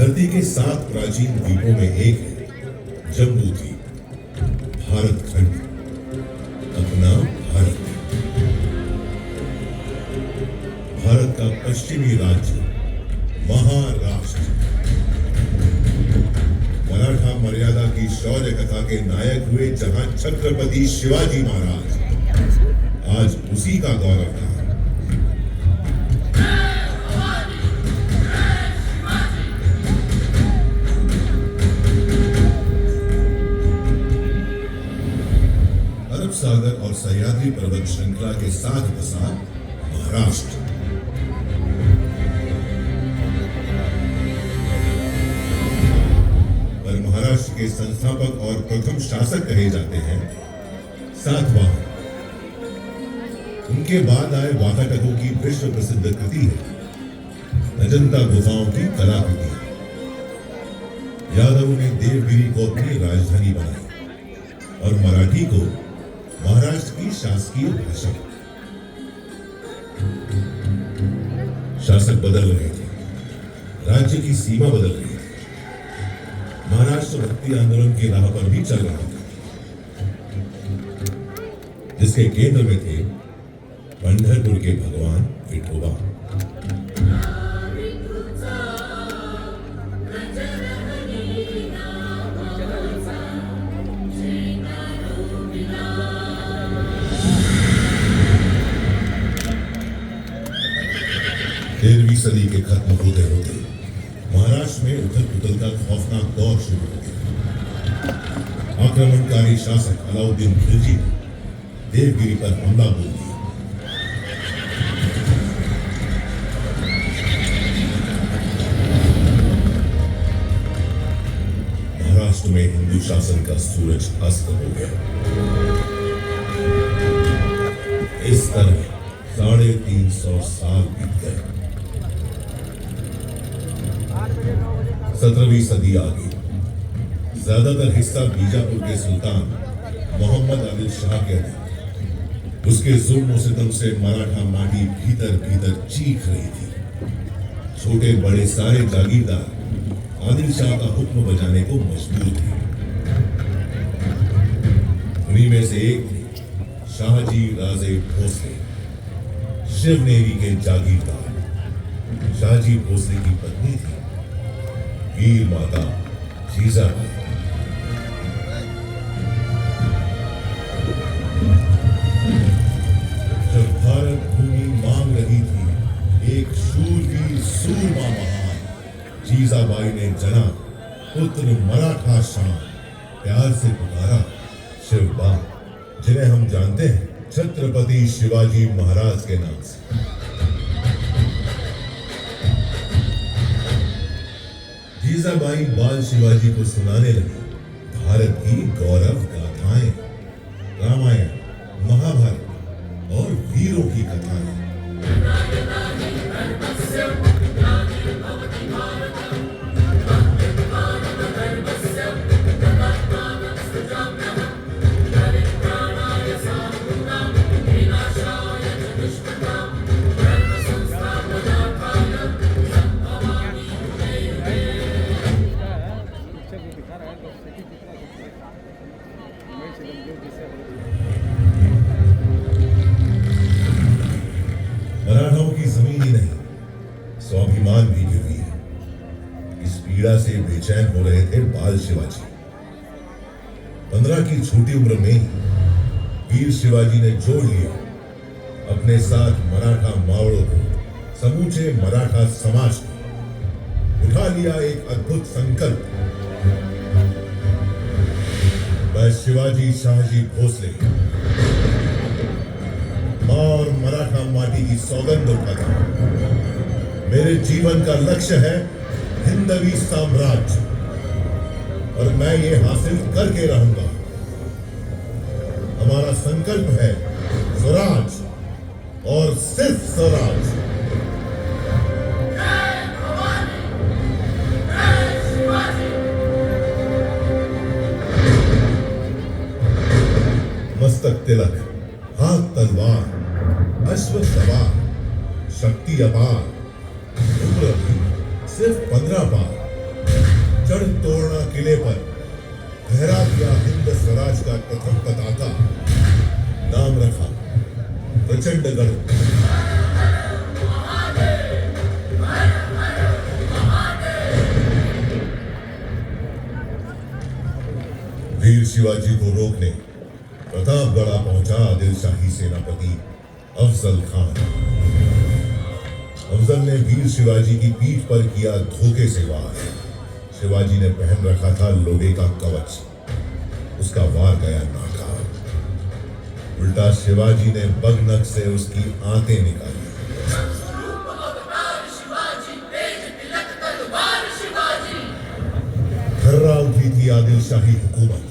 धरती के 7 प्राचीन द्वीपों में एक है जम्बू द्वीप, भारत खंड, अपना भारत। भारत का पश्चिमी राज्य महाराष्ट्र, मराठा मर्यादा की शौर्य कथा के नायक हुए जहां छत्रपति शिवाजी महाराज, आज उसी का गौरव था। अरब सागर और सह्याद्री पर्वत श्रृंखला के साथ बसा महाराष्ट्र, पर महाराष्ट्र के संस्थापक और प्रथम शासक कहे जाते हैं सातवाहन। उनके बाद आए वाकाटकों की विश्व प्रसिद्ध कृति है अजंता गुफाओं की कलाकृति। यादवों ने देवगिरी को अपनी राजधानी बनाई और मराठी को महाराष्ट्र की शासकीय भाषा। शासक बदल रहे थे, राज्य की सीमा बदल रही थी, महाराष्ट्र भक्ति आंदोलन की राह पर भी चल रहा था, जिसके केंद्र में थे पंढरपुर के भगवान विठोबा। तेरहवीं सदी के खत्म होते होते महाराष्ट्र में उथल पुथल का खौफनाक दौर शुरू हो गया। आक्रमणकारी शासक अलाउद्दीन खिलजी ने देवगिरी पर हमला बोल दिया। महाराष्ट्र में हिंदू शासन का सूरज अस्त हो गया। इस तरह 350 साल बीत गए। 17वीं सदी आ गई। ज्यादातर हिस्सा बीजापुर के सुल्तान मोहम्मद आदिल शाह के अधीन। उसके जुल्म सितम से मराठा माटी भीतर भीतर चीख रही थी। छोटे बड़े सारे जागीरदार आदिल शाह का हुक्म बजाने को मजबूर थे। उन्हीं में से एक थे शाहजी राजे भोसले, शिवनेरी के जागीरदार। शाहजी भोसले की पत्नी थी वीर माता जीजाबाई। जब भारत भूमि मांग रही थी एक शूरवीर सूरमा महान, जीजाबाई ने जना पुत्र मराठा शान, प्यार से पुकारा शिवबा, जिन्हें हम जानते हैं छत्रपति शिवाजी महाराज के नाम से। जीजाबाई बाल शिवाजी को सुनाने लगी भारत की गौरव गाथाएं, रामायण, महाभारत और वीरों की कथाएं। मराठाओं की जमीन ही नहीं, स्वाभिमान भी गिरवी है। इस पीड़ा से बेचैन हो रहे थे बाल शिवाजी। 15 की छोटी उम्र में ही वीर शिवाजी ने जोड़ लिया अपने साथ मराठा मावड़ों को, समूचे मराठा समाज को। उठा लिया एक अद्भुत संकल्प। मैं शिवाजी शाहजी भोसले और मराठा माटी की सौगंध उठाता हूं। मेरे जीवन का लक्ष्य है हिंदवी साम्राज्य और मैं ये हासिल करके रहूंगा। हमारा संकल्प है स्वराज और सिर्फ स्वराज। मस्तक तिलक, हाथ तलवार, अश्व सवार, शक्ति अपार, उम्र भी सिर्फ 15 बार। जड़ तोड़ना किले पर लहरा दिया हिंद स्वराज का प्रथम पताका। नाम रखा प्रचंडगढ़। वीर शिवाजी को रोकने प्रतापगढ़ पहुंचा आदिल शाही सेनापति अफजल खान। अफजल ने वीर शिवाजी की पीठ पर किया धोखे से वार। शिवाजी ने पहन रखा था लोहे का कवच, उसका वार गया नाकाम। उल्टा शिवाजी ने बगनक से उसकी आंतें निकाली। थर्रा उठी थी आदिल शाही हुकूमत,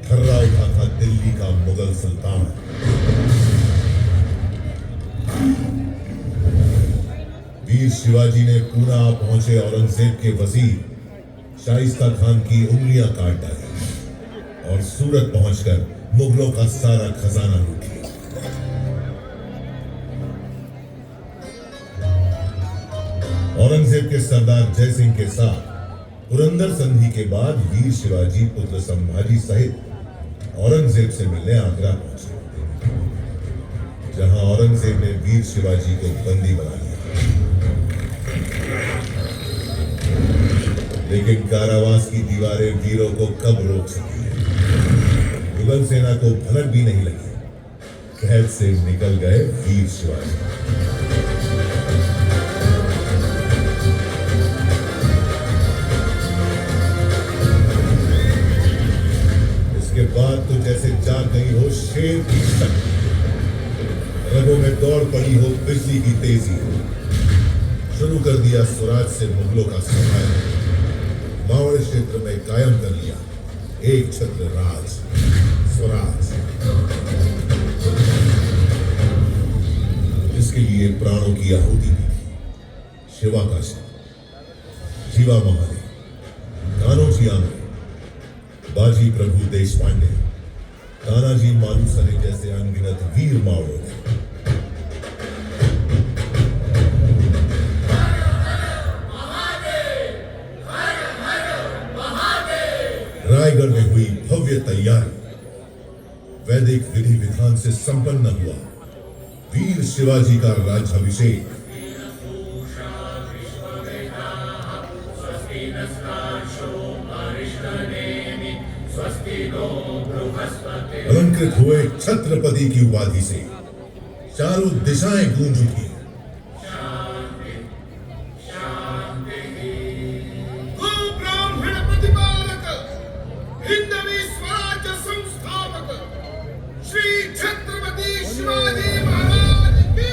थर्रा उठा था दिल्ली का मुगल सुल्तान। वीर शिवाजी ने पूना पहुंचे औरंगजेब के वजीर शाइस्ता खान की उंगलियां काट डाली और सूरत पहुंचकर मुगलों का सारा खजाना लूट लिया। औरंगजेब के सरदार जय सिंह के साथ पुरंदर संधि के बाद वीर शिवाजी पुत्र संभाजी सहित औरंगजेब से मिलने आगरा पहुंचे, जहां औरंगजेब ने वीर शिवाजी को बंदी बना लिया। लेकिन कारावास की दीवारें वीरों को कब रोक सकी? मुगल सेना को भनक भी नहीं लगी। कैद से निकल गए वीर शिवाजी। इसके बाद तो जैसे जाग गई हो शेर की शक्ति, रगों में दौड़ पड़ी हो बिजली की तेजी। शुरू कर दिया स्वराज से मुगलों का सफाया। मावड़ क्षेत्र में कायम कर लिया एक छत्र राज, स्वराज। इसके लिए प्राणों की आहुति दी थी शिवा का शिव, जीवा महादेव, कान्होजी आंग्रे, बाजी प्रभु देश पांडे, तानाजी मालूसरे जैसे अनगिनत वीर मावड़ों ने। रायगढ़ में हुई भव्य तैयारी। वैदिक विधि विधान से संपन्न हुआ वीर शिवाजी का राज्याभिषेक। अलंकृत हुए छत्रपति की उपाधि से चारों दिशाएं गूंज उठी। हिंदवी स्वराज्य संस्थापक श्री छत्रपति शिवाजी महाराज की जय।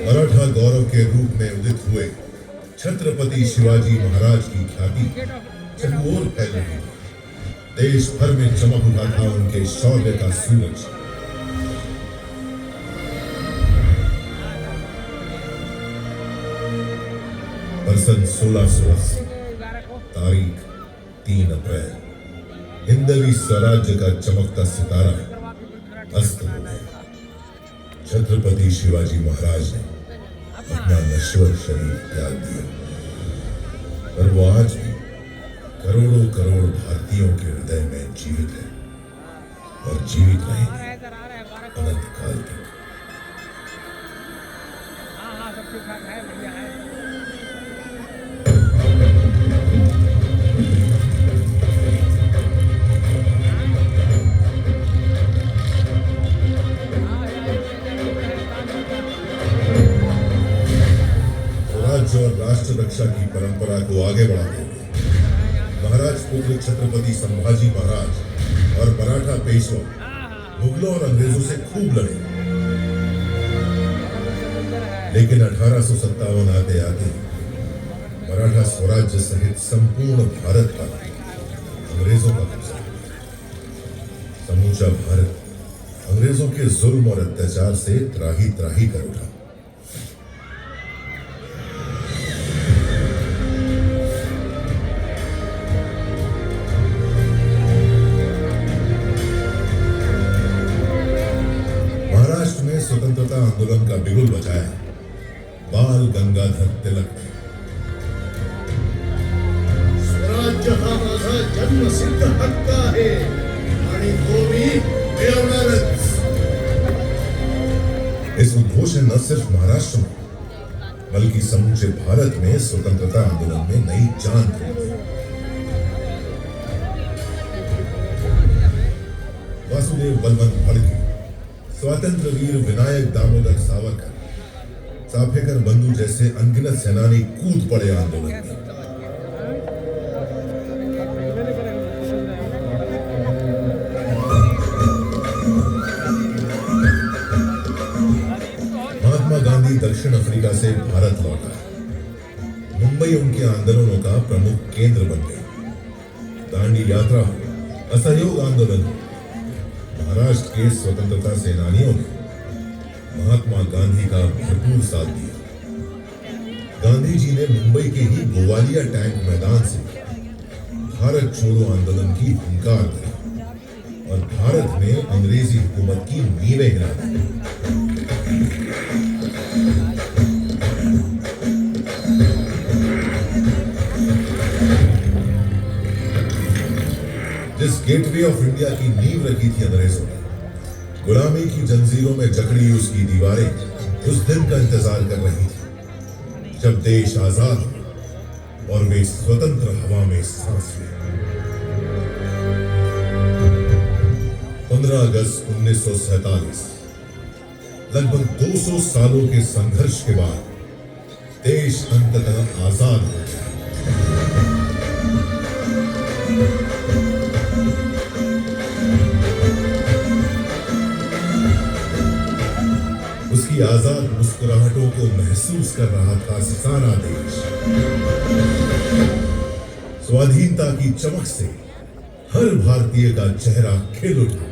मराठा गौरव के रूप में उदित हुए छत्रपति शिवाजी महाराज की ख्याति चहुओर फैल रही थी। देश भर में चमक उठा था उनके शौर्य का सूरज। सन 1680, तारीख 3 अप्रैल, हिंदवी स्वराज्य का चमकता सितारा अस्त हो गया। छत्रपति शिवाजी महाराज ने अपना नश्वर शरीर त्याग दिया, पर वो आज भी करोड़ों करोड़ भारतीयों के हृदय में जीवित है और जीवित रहेंगे अनंत काल तक। और राष्ट्र रक्षा की परंपरा को आगे बढ़ाते हुए महाराज पुत्र छत्रपति संभाजी महाराज और मराठा पेशवा मुगलों और अंग्रेजों से खूब लड़े। लेकिन 1857 आते आते मराठा स्वराज्य सहित संपूर्ण भारत पर अंग्रेजों का कब्जा। समूचा भारत अंग्रेजों के जुल्म और अत्याचार से त्राही त्राही कर उठा। स्वतंत्रता आंदोलन का बिगुल बजाया बाल गंगाधर तिलक ने। स्वराज्य हा माझा जन्मसिद्ध हक्क आहे आणि तो मी मिळवणारच। इस उद्घोष ने न सिर्फ महाराष्ट्र में बल्कि समूचे भारत में स्वतंत्रता आंदोलन में नई जान फूंकी। वासुदेव बलवंत फडके, स्वातंत्र वीर विनायक दामोदर सावरकर, चाफेकर बंधु जैसे अनगिनत सेनानी कूद पड़े आंदोलन में। महात्मा गांधी दक्षिण अफ्रीका से भारत लौटा। मुंबई उनके आंदोलनों का प्रमुख केंद्र बन गई। दांडी यात्रा हो, असहयोग आंदोलन हो, महाराष्ट्र के स्वतंत्रता सेनानियों ने महात्मा गांधी का भरपूर साथ दिया। गांधी जी ने मुंबई के ही गोवालिया टैंक मैदान से भारत छोड़ो आंदोलन की हुंकार दी और भारत में अंग्रेजी हुकूमत की नींवें हिला दी। जिस गेटवे ऑफ इंडिया की नींव रखी थी अंग्रेजों ने, गुलामी की जंजीरों में जकड़ी उसकी दीवारें उस दिन का इंतजार कर रही थी जब देश आजाद हो और वे स्वतंत्र हवा में सांस लें। 15 अगस्त 1947, लगभग 200 सालों के संघर्ष के बाद देश अंततः आजाद हो गया। उसकी आजाद मुस्कुराहटों को महसूस कर रहा था सारा देश। स्वाधीनता की चमक से हर भारतीय का चेहरा खिल उठा।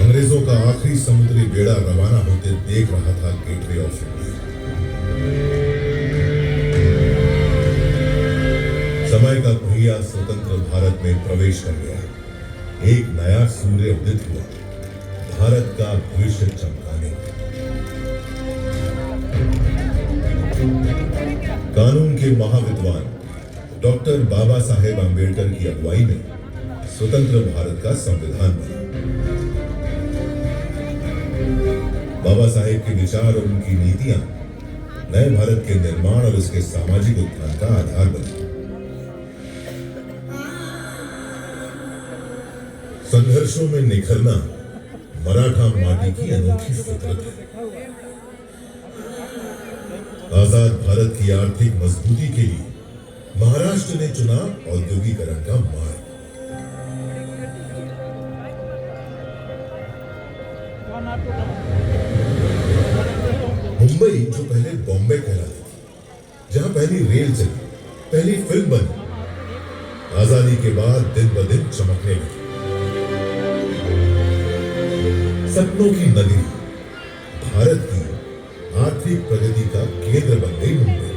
अंग्रेजों का आखिरी समुद्री बेड़ा रवाना होते देख रहा था गेटवे ऑफ इंडिया। समय का पहिया स्वतंत्र भारत में प्रवेश कर गया। एक नया सूर्य उदित हुआ, भारत का भविष्य चमकाने। कानून के महाविद्वान डॉक्टर बाबा साहेब आंबेडकर की अगुवाई में स्वतंत्र भारत का संविधान बना। बाबा साहेब के विचार और उनकी नीतियां नए भारत के निर्माण और उसके सामाजिक उत्थान का आधार बनी। संघर्षों में निखरना मराठा माटी की अनोखी फितरत है। आजाद भारत की आर्थिक मजबूती के लिए महाराष्ट्र ने चुना औद्योगिकरण का मार्ग। मुंबई जो पहले बॉम्बे कहलाती थी, जहां पहली रेल चली, पहली फिल्म बनी, आजादी के बाद दिन ब दिन चमकने लगी। सपनों की नगरी, भारत की आर्थिक प्रगति का केंद्र बन गई मुंबई।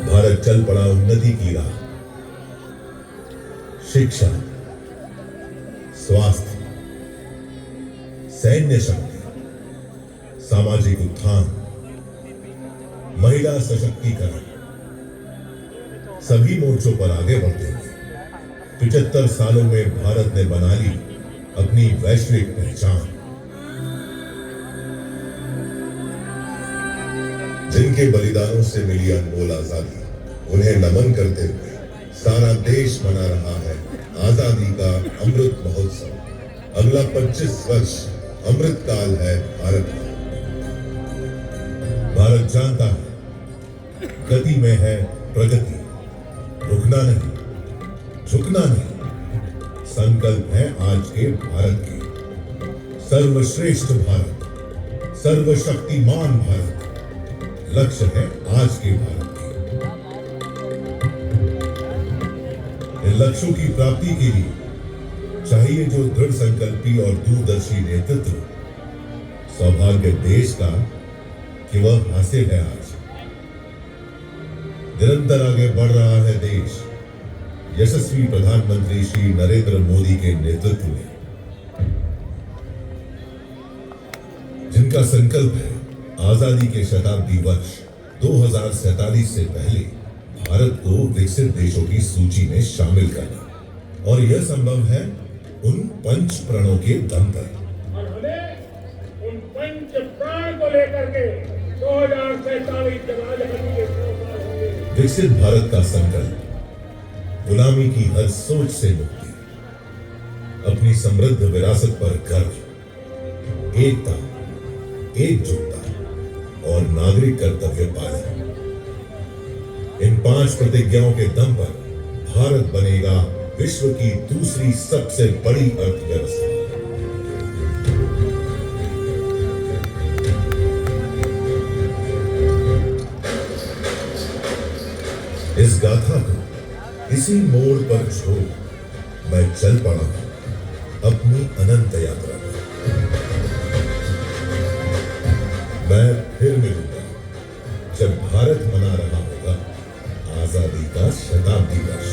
भारत चल पड़ा उन्नति की राह। शिक्षा, स्वास्थ्य, सैन्य शक्ति, सामाजिक उत्थान, महिला सशक्तिकरण, सभी मोर्चों पर आगे बढ़ते हुए 75 सालों में भारत ने बना ली अपनी वैश्विक पहचान। जिनके बलिदानों से मिली अनमोल आजादी, उन्हें नमन करते हुए सारा देश मना रहा है आजादी का अमृत महोत्सव। अगला 25 वर्ष अमृत काल है भारत का। भारत जानता है गति में है प्रगति, रुकना नहीं, झुकना नहीं। संकल्प है आज के भारत के सर्वश्रेष्ठ भारत, सर्वशक्तिमान भारत। लक्ष्य है आज के भारत के। इन लक्ष्यों की प्राप्ति के लिए चाहिए जो दृढ़ संकल्पी और दूरदर्शी नेतृत्व। सौभाग्य देश का कि वह हासिल है आज। निरंतर आगे बढ़ रहा है देश यशस्वी प्रधानमंत्री श्री नरेंद्र मोदी के नेतृत्व में, जिनका संकल्प है आजादी के शताब्दी वर्ष 2047 से पहले भारत को विकसित देशों की सूची में शामिल करना, और यह संभव है उन पंच प्रणों के दम पर। और हमें उन पंच प्राण को लेकर के 2047 जब आजादी के 100 साल होंगे। विकसित भारत का संकल्प गुलामी की हर सोच से मुक्ति, अपनी समृद्ध विरासत पर गर्व, एकता, एकजुटता और नागरिक कर्तव्य पालन, इन 5 प्रतिज्ञाओं के दम पर भारत बनेगा विश्व की दूसरी सबसे बड़ी अर्थव्यवस्था। इस गाथा को इसी मोड़ पर छोड़ मैं चल पड़ा हूं अपनी अनंत यात्रा पर। मैं फिर मिलूंगा जब भारत मना रहा होगा आजादी का शताब्दी वर्ष।